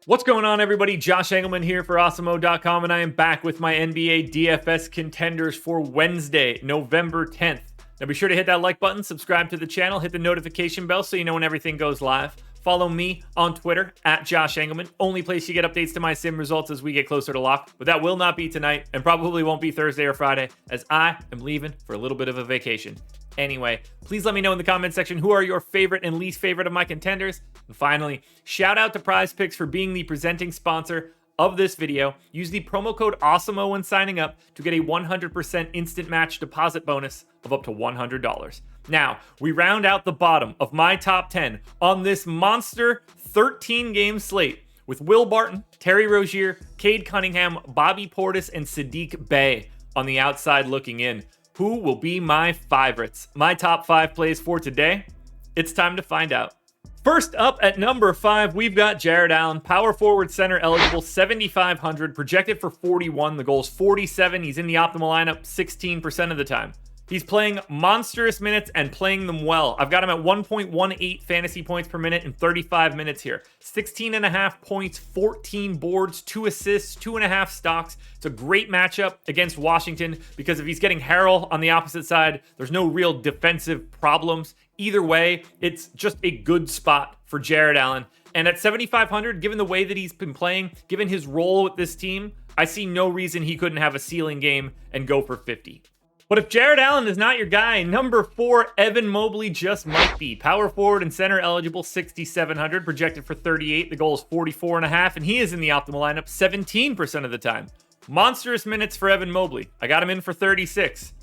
What's going on, everybody? Josh Engleman here for Awesemo.com, and I am back with my NBA DFS contenders for Wednesday, November 10th. Now be sure to hit that like button, subscribe to the channel, hit the notification bell so you know when everything goes live. Follow me on Twitter, at Josh Engleman. Only place you get updates to my sim results as we get closer to lock. But that will not be tonight, and probably won't be Thursday or Friday, as I am leaving for a little bit of a vacation. Anyway, please let me know in the comment section who are your favorite and least favorite of my contenders. And finally, shout out to PrizePicks for being the presenting sponsor of this video. Use the promo code Awesemo when signing up to get a 100% instant match deposit bonus of up to $100. Now, we round out the bottom of my top 10 on this monster 13-game slate with Will Barton, Terry Rozier, Cade Cunningham, Bobby Portis, and Sadiq Bey on the outside looking in. Who will be my favorites? My top 5 plays for today? It's time to find out. First up at number 5, we've got Jarrett Allen, power forward center eligible, 7,500, projected for 41. The goal is 47. He's in the optimal lineup 16% of the time. He's playing monstrous minutes and playing them well. I've got him at 1.18 fantasy points per minute in 35 minutes here. 16.5 points, 14 boards, 2 assists, 2.5 stocks. It's a great matchup against Washington because if he's getting Harrell on the opposite side, there's no real defensive problems. Either way, it's just a good spot for Jarrett Allen. And at 7,500, given the way that he's been playing, given his role with this team, I see no reason he couldn't have a ceiling game and go for 50. But if Jarrett Allen is not your guy, number 4, Evan Mobley just might be. Power forward and center eligible, 6,700, projected for 38. The goal is 44.5, and he is in the optimal lineup 17% of the time. Monstrous minutes for Evan Mobley. I got him in for 36.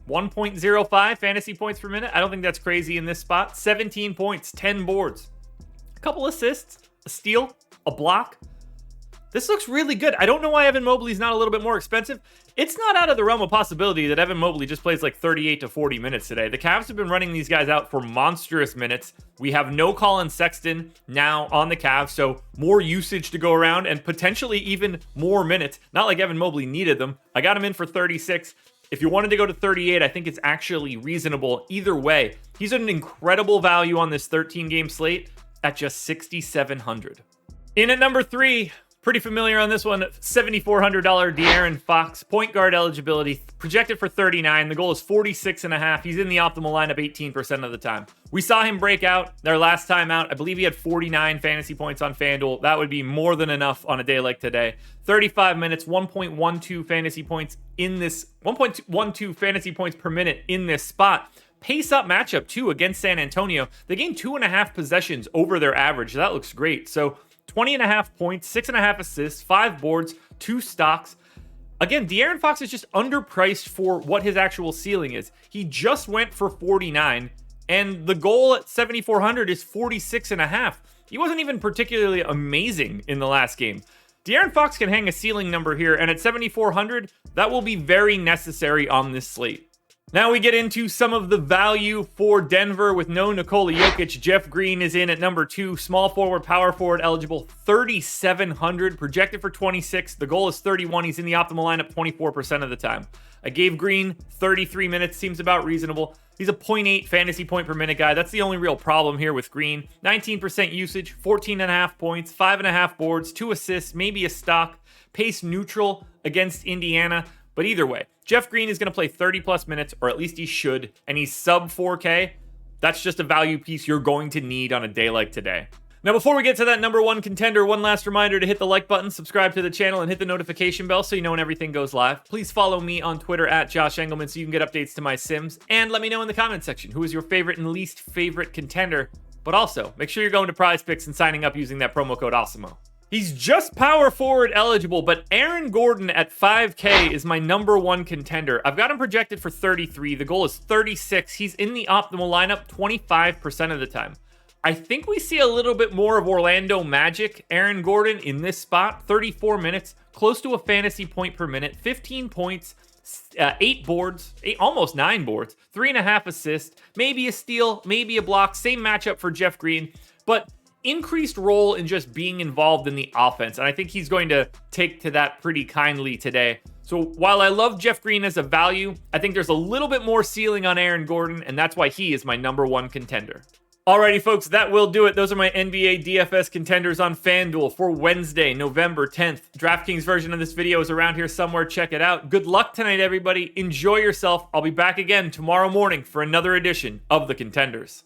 1.05 fantasy points per minute. I don't think that's crazy in this spot. 17 points, 10 boards, a couple assists, a steal, a block. This looks really good. I don't know why Evan Mobley's not a little bit more expensive. It's not out of the realm of possibility that Evan Mobley just plays like 38 to 40 minutes today. The Cavs have been running these guys out for monstrous minutes. We have no Colin Sexton now on the Cavs, so more usage to go around and potentially even more minutes. Not like Evan Mobley needed them. I got him in for 36. If you wanted to go to 38, I think it's actually reasonable. Either way, he's an incredible value on this 13-game slate at just 6,700. In at number 3, pretty familiar on this one, $7,400 De'Aaron Fox, point guard eligibility, projected for 39. The goal is 46.5. He's in the optimal lineup 18% of the time. We saw him break out their last time out. I believe he had 49 fantasy points on FanDuel. That would be more than enough on a day like today. 35 minutes, 1.12 fantasy points in this, 1.12 fantasy points per minute in this spot. Pace up matchup too against San Antonio. They gained 2.5 possessions over their average. That looks great. So 20.5 points, 6.5 assists, 5 boards, 2 stocks. Again, De'Aaron Fox is just underpriced for what his actual ceiling is. He just went for 49, and the goal at 7,400 is 46.5. He wasn't even particularly amazing in the last game. De'Aaron Fox can hang a ceiling number here, and at 7,400, that will be very necessary on this slate. Now we get into some of the value for Denver with no Nikola Jokic. Jeff Green is in at number 2, small forward, power forward eligible, 3,700, projected for 26. The goal is 31. He's in the optimal lineup 24% of the time. I gave Green 33 minutes, seems about reasonable. He's a 0.8 fantasy point per minute guy. That's the only real problem here with Green. 19% usage, 14.5 points, 5.5 boards, 2 assists, maybe a stock, pace neutral against Indiana. But either way, Jeff Green is going to play 30 plus minutes, or at least he should, and he's sub 4K. That's just a value piece you're going to need on a day like today. Now, before we get to that number 1 contender, one last reminder to hit the like button, subscribe to the channel, and hit the notification bell so you know when everything goes live. Please follow me on Twitter at Josh Engleman so you can get updates to my sims, and let me know in the comment section who is your favorite and least favorite contender. But also, make sure you're going to PrizePicks and signing up using that promo code Awesemo. He's just power forward eligible, but Aaron Gordon at 5K is my number 1 contender. I've got him projected for 33. The goal is 36. He's in the optimal lineup 25% of the time. I think we see a little bit more of Orlando Magic Aaron Gordon in this spot. 34 minutes, close to a fantasy point per minute, 15 points, 8 boards, almost 9 boards, 3.5 assists, maybe a steal, maybe a block. Same matchup for Jeff Green, but increased role in just being involved in the offense. And I think he's going to take to that pretty kindly today. So while I love Jeff Green as a value, I think there's a little bit more ceiling on Aaron Gordon, and that's why he is my number 1 contender. Alrighty, folks, that will do it. Those are my NBA DFS contenders on FanDuel for Wednesday, November 10th. DraftKings version of this video is around here somewhere. Check it out. Good luck tonight, everybody. Enjoy yourself. I'll be back again tomorrow morning for another edition of the Contenders.